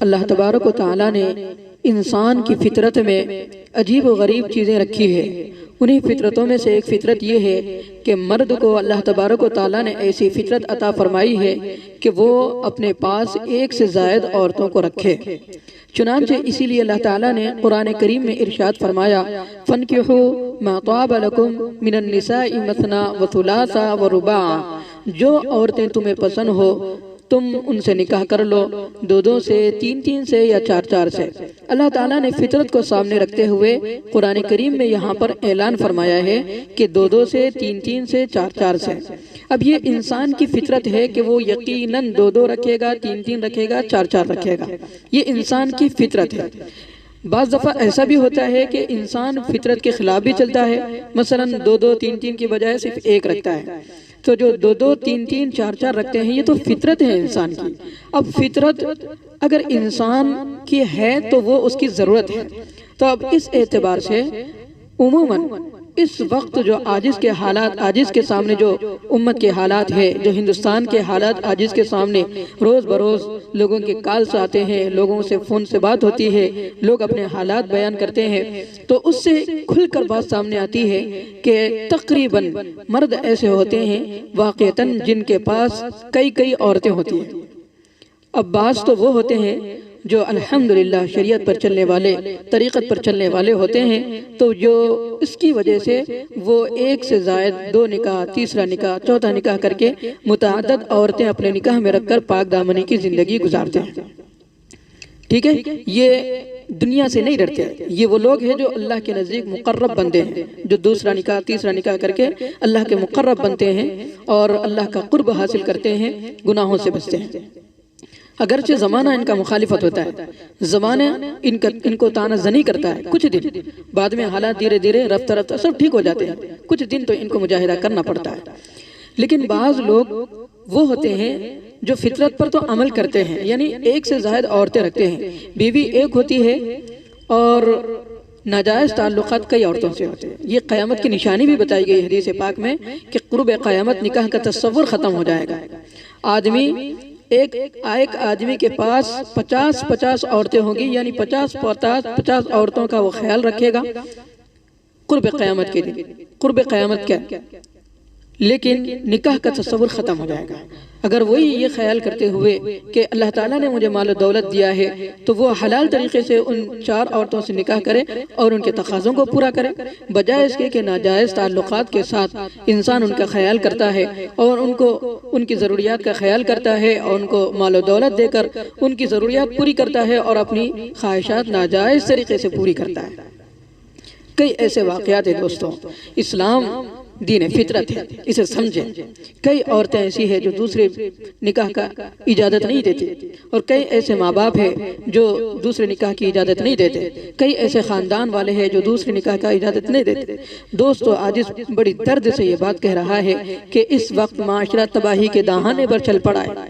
اللہ تبارک و تعالیٰ نے انسان کی فطرت میں عجیب و غریب چیزیں رکھی ہے۔ انہی فطرتوں میں سے ایک فطرت یہ ہے کہ مرد کو اللہ تبارک و تعالیٰ نے ایسی فطرت عطا فرمائی ہے کہ وہ اپنے پاس ایک سے زائد عورتوں کو رکھے۔ چنانچہ اسی لیے اللہ تعالیٰ نے قرآن کریم میں ارشاد فرمایا فَانْكِحُوا مَا طَابَ لَكُم مِّنَ النِّسَاءِ مَثْنَىٰ وَثُلَاثَ وَرُبَاعَ، جو عورتیں تمہیں پسند ہو تم ان سے نکاح کر لو، دو دو سے، تین تین سے یا چار چار سے۔ اللہ تعالیٰ نے فطرت کو سامنے رکھتے ہوئے قرآن کریم میں یہاں پر اعلان فرمایا ہے کہ دو دو سے، تین تین سے، چار چار سے۔ اب یہ انسان کی فطرت ہے کہ وہ یقیناً دو دو رکھے گا، تین تین رکھے گا، چار چار رکھے گا، یہ انسان کی فطرت ہے۔ بعض دفعہ ایسا بھی ہوتا ہے کہ انسان فطرت کے خلاف بھی چلتا ہے، مثلا دو دو تین تین کی بجائے صرف ایک رکھتا ہے، تو جو دو دو تین تین چار چار رکھتے ہیں یہ تو فطرت ہے انسان کی۔ اب فطرت اگر انسان کی ہے تو وہ اس کی ضرورت ہے۔ تو اب اس اعتبار سے عموماً اس وقت جو عاجز کے حالات، عاجز کے سامنے جو امت کے حالات ہے، جو ہندوستان کے حالات عاجز کے سامنے روز بروز لوگوں کے کالز آتے ہیں، لوگوں سے فون سے بات ہوتی ہے، لوگ اپنے حالات بیان کرتے ہیں، تو اس سے کھل کر بات سامنے آتی ہے کہ تقریباً مرد ایسے ہوتے ہیں واقعتاً جن کے پاس کئی کئی عورتیں ہوتی ہیں۔ اب بعض تو وہ ہوتے ہیں جو الحمدللہ شریعت پر چلنے والے، طریقت پر چلنے والے ہوتے ہیں، تو جو اس کی وجہ سے وہ ایک سے زائد دو نکاح، تیسرا نکاح، چوتھا نکاح کر کے متعدد عورتیں اپنے نکاح میں رکھ کر پاک دامنی کی زندگی گزارتے ہیں۔ ٹھیک ہے، یہ دنیا سے نہیں ڈرتے، یہ وہ لوگ ہیں جو اللہ کے نزدیک مقرب بندے ہیں، جو دوسرا نکاح تیسرا نکاح کر کے اللہ کے مقرب بنتے ہیں اور اللہ کا قرب حاصل کرتے ہیں، گناہوں سے بچتے ہیں۔ اگرچہ زمانہ ان کا مخالفت ہوتا ہے، زمانہ ان کو تانا زنی کرتا ہے کچھ دن، بعد میں حالات دھیرے دھیرے رفتہ رفتہ سب ٹھیک ہو جاتے ہیں، کچھ دن تو ان کو مجاہدہ کرنا پڑتا ہے۔ لیکن بعض لوگ وہ ہوتے ہیں جو فطرت پر تو عمل کرتے ہیں، یعنی ایک سے زائد عورتیں رکھتے ہیں، بیوی ایک ہوتی ہے اور ناجائز تعلقات کئی عورتوں سے ہوتے ہیں۔ یہ قیامت کی نشانی بھی بتائی گئی حدیث پاک میں کہ قرب قیامت نکاح کا تصور ختم ہو جائے گا۔ آدمی ایک آدمی کے پاس 50 عورتیں ہوں گی، یعنی 50 عورتوں کا وہ خیال رکھے گا قرب قیامت کے دن۔ قرب قیامت کیا؟ لیکن نکاح کا تصور ختم ہو جائے گا۔ اگر وہی یہ خیال کرتے ہوئے کہ اللہ تعالیٰ نے مجھے مال و دولت دیا ہے تو وہ حلال طریقے سے ان 4 عورتوں سے نکاح کرے اور ان کے تقاضوں کو پورا کرے، بجائے اس کے کہ ناجائز تعلقات کے ساتھ انسان ان کا خیال کرتا ہے اور ان کی ضروریات کا خیال کرتا ہے اور ان کو مال و دولت دے کر ان کی ضروریات پوری کرتا ہے اور اپنی خواہشات ناجائز طریقے سے پوری کرتا ہے۔ کئی ایسے واقعات ہیں دوستوں۔ اسلام دین فطرت ہے، اسے سمجھیں۔ کئی عورتیں ایسی ہیں جو دوسرے نکاح کا اجازت نہیں دیتی، اور کئی ایسے ماں باپ ہیں جو دوسرے نکاح کی اجازت نہیں دیتے، کئی ایسے خاندان والے ہیں جو دوسرے نکاح کا اجازت نہیں دیتے۔ دوستو، آج اس بڑی درد سے یہ بات کہہ رہا ہے کہ اس وقت معاشرہ تباہی کے دہانے پر چل پڑا ہے،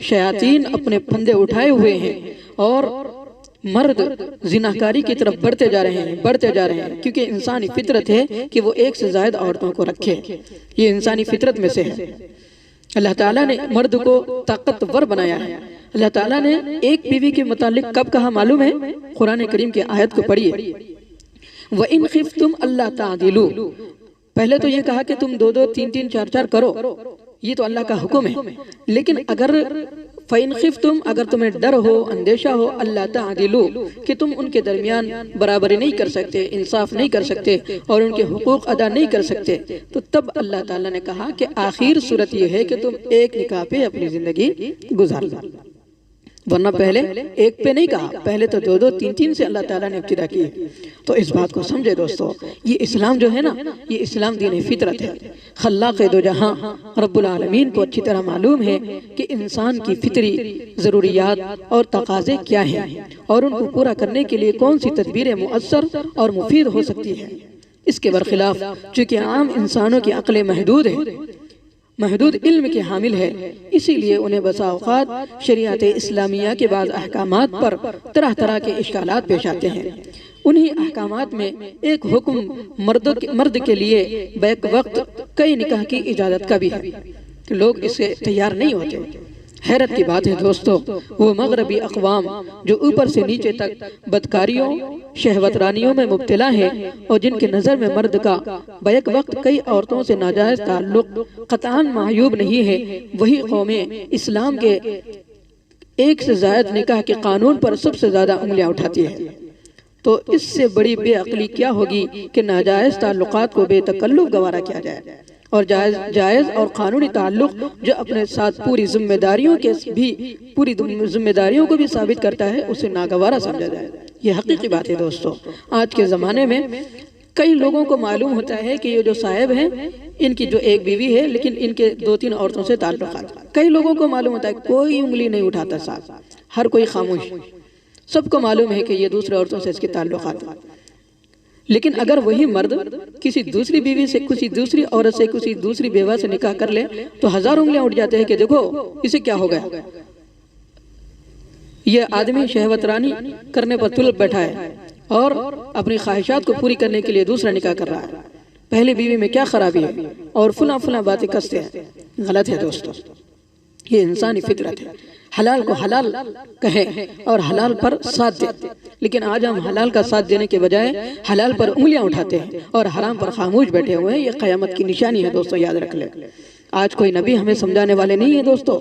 شیاطین اپنے پھندے اٹھائے ہوئے ہیں اور مرد زناکاری کی طرف بڑھتے جا رہے ہیں، کیونکہ انسانی فطرت ہے کہ وہ ایک سے زائد عورتوں کو رکھے، یہ انسانی فطرت میں سے ہے۔ اللہ تعالیٰ نے مرد کو طاقتور بنایا ہے۔ اللہ تعالیٰ نے ایک بیوی کے متعلق کب کہا معلوم ہے؟ قرآن کریم کی آیت کو پڑھیے، وَإِنْ خِفْتُمْ أَلَّا تَعْدِلُوا۔ پہلے تو یہ کہا کہ تم 2 2 3 3 4 4 کرو، یہ تو اللہ کا حکم ہے، لیکن اگر فَإِنْ خِفْتُمْ، اگر تمہیں ڈر ہو، اندیشہ ہو، اللہ تعدلوا، کہ تم ان کے درمیان برابری نہیں کر سکتے، انصاف نہیں کر سکتے اور ان کے حقوق ادا نہیں کر سکتے، تو تب اللہ تعالیٰ نے کہا کہ آخر صورت یہ ہے کہ تم ایک نکاح پہ اپنی زندگی گزار لو، ورنہ پہلے ایک پہ نہیں کہا، پہلے تو 2 2 3 3 سے اللہ تعالیٰ نے ابتدا کی۔ تو اس بات کو سمجھے دوستو، یہ اسلام جو ہے نا، یہ اسلام دین فطرت ہے۔ خلاق دو جہاں رب العالمین کو اچھی طرح معلوم ہے کہ انسان کی فطری ضروریات اور تقاضے کیا ہیں اور ان کو پورا کرنے کے لیے کون سی تدبیریں مؤثر اور مفید ہو سکتی ہیں۔ اس کے برخلاف چونکہ عام انسانوں کی عقل محدود ہے، محدود علم کے حامل ہے، اسی لیے انہیں بسا اوقات شریعت اسلامیہ کے بعض احکامات پر طرح طرح کے اشکالات پیش آتے ہیں۔ انہی احکامات میں ایک حکم مرد کے لیے بیک وقت کئی نکاح کی اجازت کا بھی ہے، لوگ اس سے تیار نہیں ہوتے۔ حیرت کی بات ہے دوستو، وہ مغربی اقوام جو اوپر سے نیچے تک بدکاریوں شہوت رانیوں میں مبتلا ہے اور جن کے نظر میں مرد کا بیک وقت کئی عورتوں سے ناجائز تعلق قطعاً معیوب نہیں ہے، وہی قومیں اسلام کے ایک سے زائد نکاح کے قانون پر سب سے زیادہ انگلیاں اٹھاتی ہے۔ تو اس سے بڑی بے عقلی کیا ہوگی کہ ناجائز تعلقات کو بے تکلف گوارا کیا جائے اور جائز اور قانونی تعلق جو اپنے ساتھ پوری ذمہ داریوں کو بھی ثابت کرتا ہے اسے ناگوارا سمجھا جائے۔ یہ حقیقی بات ہے دوستو۔ آج کے زمانے میں کئی لوگوں کو معلوم ہوتا ہے کہ یہ جو صاحب ہیں ان کی جو ایک بیوی ہے لیکن ان کے 2-3 عورتوں سے تعلقات، کئی لوگوں کو معلوم ہوتا ہے کوئی انگلی نہیں اٹھاتا ساتھ، ہر کوئی خاموش، سب کو معلوم ہے کہ یہ دوسرے عورتوں سے اس کے تعلقات ہیں۔ لیکن اگر وہی مرد کسی دوسری بیوی سے، کسی دوسری عورت سے، کسی دوسری بیوہ سے نکاح کر لے تو 1000 انگلیاں اٹھ جاتے ہیں کہ دیکھو اسے کیا ہو گیا، یہ آدمی شہوت رانی کرنے پر تل بیٹھا ہے اور اپنی خواہشات کو پوری کرنے کے لیے دوسرا نکاح کر رہا ہے، پہلی بیوی میں کیا خرابی ہے اور فلاں باتیں کستے ہیں۔ غلط ہے دوستو، یہ انسانی فطرت ہے، حلال کو حلال کہیں اور حلال پر ساتھ دیں، لیکن آج ہم حلال کا ساتھ دینے کے بجائے حلال پر انگلیاں اٹھاتے ہیں اور حرام پر خاموش بیٹھے ہوئے ہیں۔ یہ قیامت کی نشانی ہے دوستو، یاد رکھ لیں۔ آج کوئی نبی ہمیں سمجھانے والے نہیں ہے دوستو،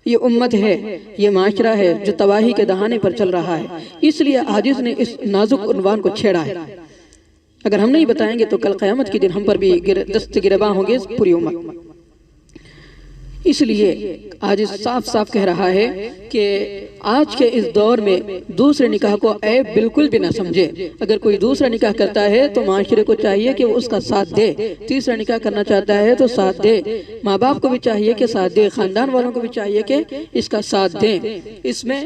یہ امت ہے، یہ معاشرہ ہے جو تباہی کے دہانے پر چل رہا ہے، اس لیے عاجز نے اس نازک عنوان کو چھیڑا ہے۔ اگر ہم نہیں بتائیں گے تو کل قیامت کے دن ہم پر بھی دست گرباں ہوں گے پوری امت۔ اس لیے آج صاف صاف کہہ رہا ہے کہ آج کے اس دور میں دوسرے نکاح کو عیب بالکل بھی نہ سمجھے۔ اگر کوئی دوسرا نکاح کرتا ہے تو معاشرے کو چاہیے کہ وہ اس کا ساتھ دے، تیسرا نکاح کرنا چاہتا ہے تو ساتھ دے، ماں باپ کو بھی چاہیے کہ ساتھ دے، خاندان والوں کو بھی چاہیے کہ اس کا ساتھ دیں اس میں،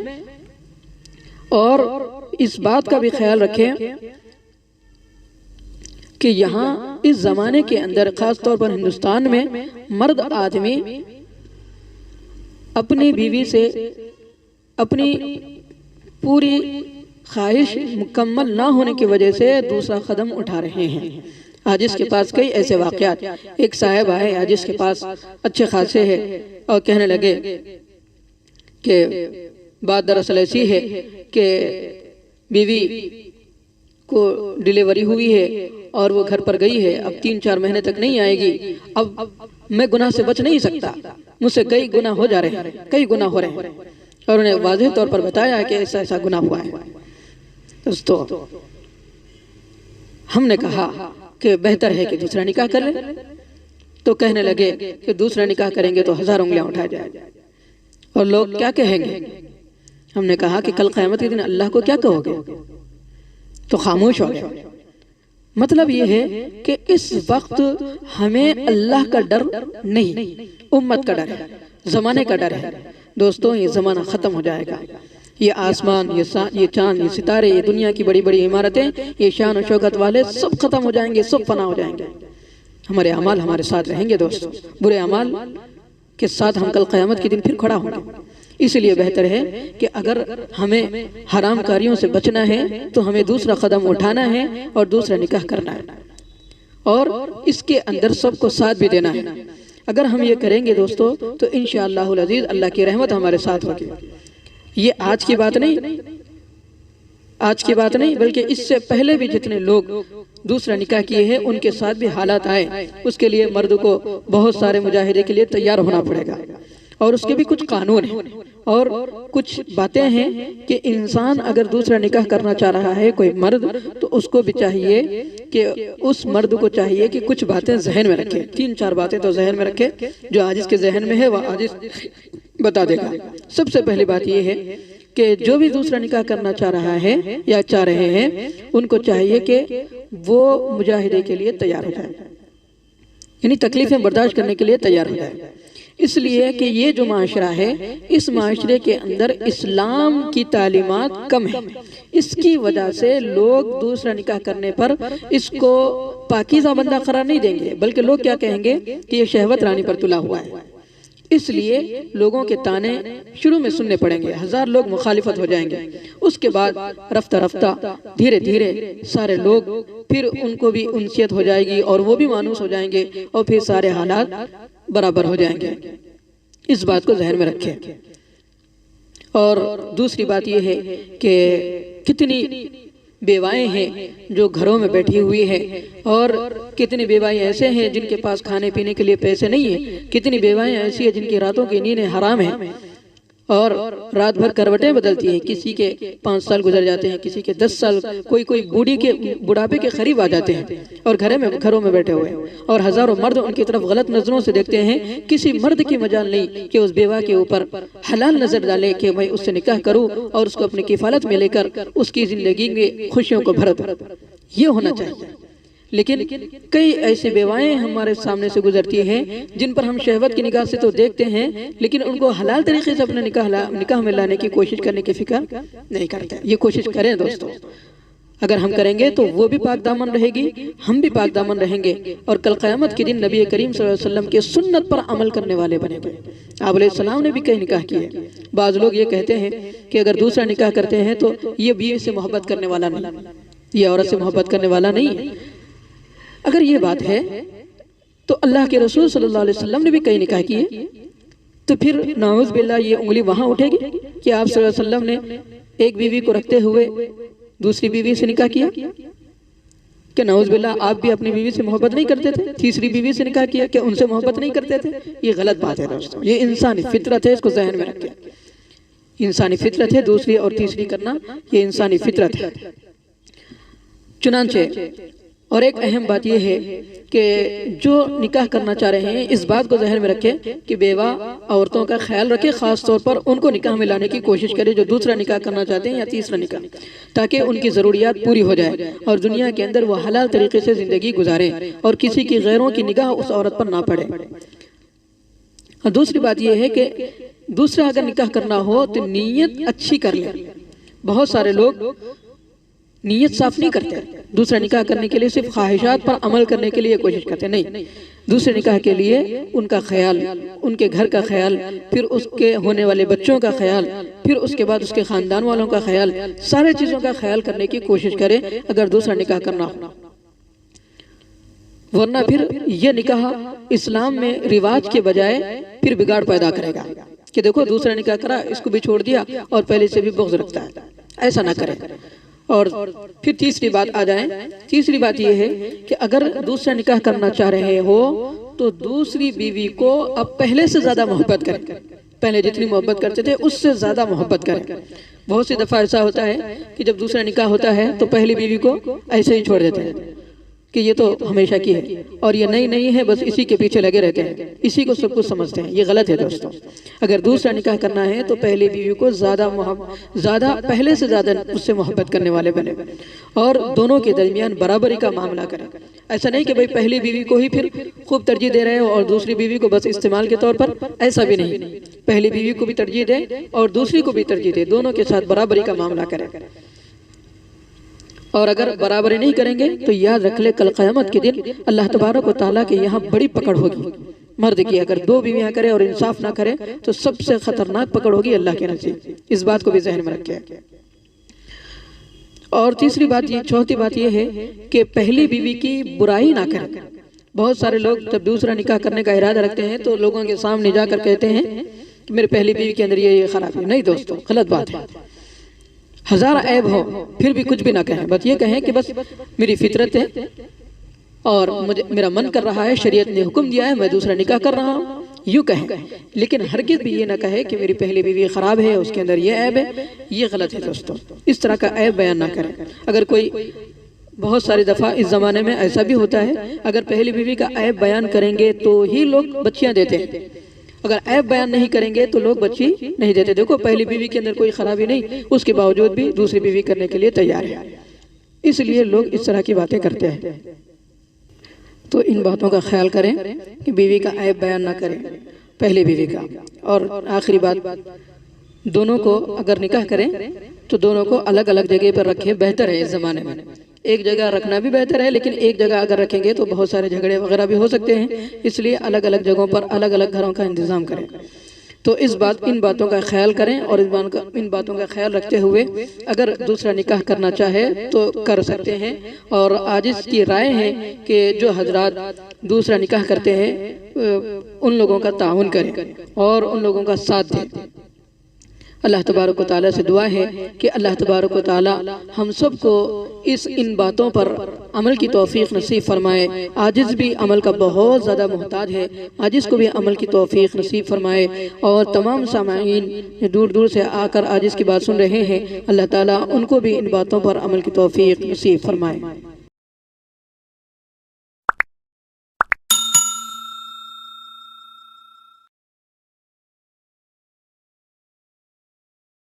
اور اس بات کا بھی خیال رکھیں کہ یہاں اس زمانے کے اندر خاص طور پر ہندوستان میں مرد آدمی اپنی بیوی سے اپنی پوری خواہش مکمل نہ ہونے کی وجہ سے دوسرا قدم اٹھا رہے ہیں۔ آج اس کے پاس کئی ایسے واقعات، ایک صاحب آئے آج اس کے پاس اچھے خاصے ہیں اور کہنے لگے کہ بات دراصل ایسی ہے کہ بیوی کو ڈیلیوری ہوئی ہے اور وہ گھر پر گئی ہے، اب 3-4 مہینے تک نہیں آئے گی، اب میں گناہ سے بچ نہیں سکتا، مجھ سے کئی گناہ ہو جا رہے ہیں، کئی گناہ ہو رہے ہیں، اور انہیں واضح طور پر بتایا کہ ایسا ایسا گناہ ہوا ہے۔ دوستو ہم نے کہا کہ بہتر ہے کہ دوسرا نکاح کر لیں، تو کہنے لگے کہ دوسرا نکاح کریں گے تو 1000 انگلیاں اٹھا جائے اور لوگ کیا کہیں گے۔ ہم نے کہا کہ کل قیامت کے دن اللہ کو کیا کہو گے، تو خاموش ہو گئے۔ مطلب یہ ہے کہ اس وقت ہمیں اللہ کا ڈر نہیں، امت کا ڈر ہے، زمانے کا ڈر ہے۔ دوستو یہ زمانہ ختم ہو جائے گا، یہ آسمان، یہ چاند، یہ ستارے، یہ دنیا کی بڑی بڑی عمارتیں، یہ شان و شوکت والے سب ختم ہو جائیں گے، سب فنا ہو جائیں گے، ہمارے اعمال ہمارے ساتھ رہیں گے۔ دوستو برے اعمال کے ساتھ ہم کل قیامت کے دن پھر کھڑا ہوں گے۔ اس لیے بہتر ہے کہ اگر ہمیں حرام کاریوں سے بچنا ہے تو ہمیں دوسرا قدم اٹھانا ہے اور دوسرا نکاح کرنا ہے، اور اس کے اندر سب کو ساتھ بھی دینا ہے۔ اگر ہم یہ کریں گے دوستو تو انشاءاللہ العزیز اللہ کی رحمت ہمارے ساتھ ہوگی۔ یہ آج کی بات نہیں بلکہ اس سے پہلے بھی جتنے لوگ دوسرا نکاح کیے ہیں ان کے ساتھ بھی حالات آئے، اس کے لیے مرد کو بہت سارے مجاہدے کے لیے تیار ہونا پڑے گا، اور اس کے بھی کچھ قانون ہیں اور کچھ باتیں ہیں کہ انسان اگر دوسرا نکاح کرنا چاہ رہا ہے کوئی مرد، تو اس کو بھی چاہیے کہ اس مرد کو چاہیے کہ کچھ باتیں ذہن میں رکھے، 3-4 باتیں تو ذہن میں رکھے، جو آج اس کے ذہن میں ہے وہ آج بتا دے گا۔ سب سے پہلی بات یہ ہے کہ جو بھی دوسرا نکاح کرنا چاہ رہا ہے یا چاہ رہے ہیں ان کو چاہیے کہ وہ مجاہدے کے لیے تیار ہو جائے، یعنی تکلیفیں برداشت کرنے کے لیے تیار ہو جائے، اس لیے کہ یہ جو معاشرہ ہے اس معاشرے کے اندر اسلام کی تعلیمات کم ہیں، اس کی وجہ سے لوگ دوسرا نکاح کرنے پر اس کو پاکیزہ بندہ قرار نہیں دیں گے، بلکہ لوگ کیا کہیں گے کہ یہ شہوت رانی پر تلا ہوا ہے۔ اس لیے لوگوں کے تانے شروع میں سننے پڑیں گے، 1000 لوگ مخالفت ہو جائیں گے، اس کے بعد رفتہ رفتہ دھیرے دھیرے سارے لوگ پھر ان کو بھی انسیت ہو جائے گی اور وہ بھی مانوس ہو جائیں گے اور پھر سارے حالات برابر ہو جائیں گے۔ اس بات کو ذہن میں رکھیں۔ اور دوسری بات یہ ہے کہ کتنی بیوائیں ہیں جو گھروں میں بیٹھی ہوئی ہیں، اور کتنی بیوائیں ایسے ہیں جن کے پاس کھانے پینے کے لیے پیسے نہیں ہیں، کتنی بیوائیں ایسی ہیں جن کی راتوں کی نیندیں حرام ہیں اور رات بھر کروٹیں بدلتی ہیں، کسی کے 5 سال گزر جاتے ہیں، کسی کے 10 سال، کوئی بڑھاپے کے قریب آ جاتے ہیں اور گھروں میں بیٹھے ہوئے ہیں، اور ہزاروں مرد ان کی طرف غلط نظروں سے دیکھتے ہیں۔ کسی مرد کی مجال نہیں کہ اس بیوہ کے اوپر حلال نظر ڈالے کہ میں اس سے نکاح کروں اور اس کو اپنی کفالت میں لے کر اس کی زندگی میں خوشیوں کو بھر دوں، یہ ہونا چاہیے۔ لیکن کئی ایسی بیوائیں ہمارے سامنے سے گزرتی ہیں جن پر ہم شہوت کی نگاہ سے تو دیکھتے ہیں، لیکن ان کو حلال طریقے سے اپنے نکاح میں لانے کی کوشش کرنے کی فکر نہیں کرتے۔ یہ کوشش کریں دوستو، اگر ہم کریں گے تو وہ بھی پاک دامن رہے گی، ہم بھی پاک دامن رہیں گے، اور کل قیامت کے دن نبی کریم صلی اللہ علیہ وسلم کے سنت پر عمل کرنے والے بنے گے۔ آپ علیہ السلام نے بھی کئی نکاح کیے۔ بعض لوگ یہ کہتے ہیں کہ اگر دوسرا نکاح کرتے ہیں تو یہ بیوی سے محبت کرنے والا نہیں، یہ عورت سے محبت کرنے والا نہیں ہے۔ اگر یہ بات ہے تو اللہ کے رسول صلی اللہ علیہ وسلم نے بھی کئی نکاح کیے، تو پھر نعوذ باللہ یہ انگلی وہاں اٹھے گی کہ آپ صلی اللہ علیہ وسلم نے ایک بیوی کو رکھتے ہوئے دوسری بیوی سے نکاح کیا؟ کہ نعوذ باللہ آپ بھی اپنی بیوی سے محبت نہیں کرتے تھے، تیسری بیوی سے نکاح کیا کہ ان سے محبت نہیں کرتے تھے؟ یہ غلط بات ہے دوستوں، یہ انسانی فطرت ہے، اس کو ذہن میں رکھیں۔ انسانی فطرت ہے دوسری اور تیسری کرنا، یہ انسانی فطرت ہے۔ چنانچہ اور ایک اہم بات یہ ہے کہ جو نکاح کرنا چاہ رہے ہیں اس بات کو ذہن میں رکھیں کہ بیوہ عورتوں کا خیال رکھے، خاص طور پر ان کو نکاح میں لانے کی کوشش کرے جو دوسرا نکاح کرنا چاہتے ہیں یا تیسرا نکاح، تاکہ ان کی ضروریات پوری ہو جائے اور دنیا کے اندر وہ حلال طریقے سے زندگی گزاریں اور کسی کی غیروں کی نگاہ اس عورت پر نہ پڑے۔ اور دوسری بات یہ ہے کہ دوسرا اگر نکاح کرنا ہو تو نیت اچھی کر لیں۔ بہت سارے لوگ نیت صاف نہیں کرتے، دوسرا نکاح کرنے کے لیے صرف خواہشات پر عمل کرنے کے لیے کوشش کرتے، نہیں، دوسرے نکاح کے لیے ان کا خیال، ان کے گھر کا خیال، پھر اس کے ہونے والے بچوں کا خیال، پھر اس کے بعد اس کے خاندان والوں کا خیال، سارے چیزوں کا خیال کرنے کی کوشش کریں اگر دوسرا نکاح کرنا ہو۔ ورنہ پھر یہ نکاح اسلام میں رواج کے بجائے پھر بگاڑ پیدا کرے گا کہ دیکھو دوسرا نکاح کرا، اس کو بھی چھوڑ دیا اور پہلے سے بھی بغض رکھتا ہے، ایسا نہ کریں۔ اور پھر تیسری بات آ جائیں، تیسری بات یہ ہے کہ اگر دوسرا نکاح کرنا چاہ رہے ہو تو دوسری بیوی کو اب پہلے سے زیادہ محبت کریں، پہلے جتنی محبت کرتے تھے اس سے زیادہ محبت کریں۔ بہت سی دفعہ ایسا ہوتا ہے کہ جب دوسرا نکاح ہوتا ہے تو پہلی بیوی کو ایسے ہی چھوڑ دیتے ہیں کہ یہ تو ہمیشہ کی ہے اور یہ نئی نہیں ہے، بس اسی کے پیچھے لگے رہتے ہیں، اسی کو سب کچھ سمجھتے ہیں۔ یہ غلط ہے دوستوں، اگر دوسرا نکاح کرنا ہے تو پہلی بیوی کو زیادہ پہلے سے زیادہ اس سے محبت کرنے والے بنے اور دونوں کے درمیان برابری کا معاملہ کریں۔ ایسا نہیں کہ بھئی پہلی بیوی کو ہی پھر خوب ترجیح دے رہے ہو اور دوسری بیوی کو بس استعمال کے طور پر، ایسا بھی نہیں۔ پہلی بیوی کو بھی ترجیح دے اور دوسری کو بھی ترجیح دے، دونوں کے ساتھ برابری کا معاملہ کریں۔ اور اگر برابری نہیں کریں گے تو یاد رکھ لے کل قیامت کے دن اللہ تبارک و تعالیٰ کے یہاں بڑی پکڑ ہوگی۔ مرد کی اگر 2 بیویاں کرے اور انصاف نہ کرے تو سب سے خطرناک پکڑ ہوگی اللہ کے نزدیک، اس بات کو بھی ذہن میں رکھیں۔ اور تیسری بات یہ، چوتھی بات یہ ہے کہ پہلی بیوی کی برائی نہ کریں۔ بہت سارے لوگ جب دوسرا نکاح کرنے کا ارادہ رکھتے ہیں تو لوگوں کے سامنے جا کر کہتے ہیں کہ میرے پہلی بیوی کے اندر یہ خرابی ہے۔ نہیں دوستو، غلط بات ہے۔ ہزار عیب ہو پھر بھی کچھ بھی نہ کہیں، بس یہ کہیں کہ بس میری فطرت ہے اور میرا من کر رہا ہے، شریعت نے حکم دیا ہے، میں دوسرا نکاح کر رہا ہوں، یوں کہیں۔ لیکن ہرگز بھی یہ نہ کہے کہ میری پہلی بیوی خراب ہے، اس کے اندر یہ عیب ہے، یہ غلط ہے دوستو۔ اس طرح کا عیب بیان نہ کریں۔ اگر کوئی، بہت ساری دفعہ اس زمانے میں ایسا بھی ہوتا ہے، اگر پہلی بیوی کا عیب بیان کریں گے تو ہی لوگ بچیاں دیتے ہیں، اگر عیب بیان نہیں کریں گے تو لوگ بچی نہیں دیتے۔ دیکھو پہلی بیوی کے اندر کوئی خرابی نہیں، اس کے باوجود بھی دوسری بیوی کرنے کے لیے تیار ہے، اس لیے لوگ اس طرح کی باتیں کرتے ہیں۔ تو ان باتوں کا خیال کریں کہ بیوی کا عیب بیان نہ کریں، پہلی بیوی کا۔ اور آخری بات، دونوں کو اگر نکاح کریں تو دونوں کو الگ الگ جگہ پر رکھیں، بہتر ہے اس زمانے میں۔ ایک جگہ رکھنا بھی بہتر ہے، لیکن ایک جگہ اگر رکھیں گے تو بہت سارے جھگڑے وغیرہ بھی ہو سکتے ہیں، اس لیے الگ الگ جگہوں پر الگ الگ گھروں کا انتظام کریں۔ تو ان باتوں کا خیال کریں اور ان باتوں کا خیال رکھتے ہوئے اگر دوسرا نکاح کرنا چاہے تو کر سکتے ہیں۔ اور آج اس کی رائے ہے کہ جو حضرات دوسرا نکاح کرتے ہیں ان لوگوں کا تعاون کریں اور ان لوگوں کا ساتھ دیں۔ اللہ تبارک و تعالیٰ سے دعا ہے کہ اللہ تبارک و تعالیٰ ہم سب کو ان باتوں پر عمل کی توفیق نصیب فرمائے۔ عاجز بھی عمل کا بہت زیادہ محتاج ہے، عاجز کو بھی عمل کی توفیق نصیب فرمائے، اور تمام سامعین دور دور سے آ کر عاجز کی بات سن رہے ہیں، اللہ تعالیٰ ان کو بھی ان باتوں پر عمل کی توفیق نصیب فرمائے۔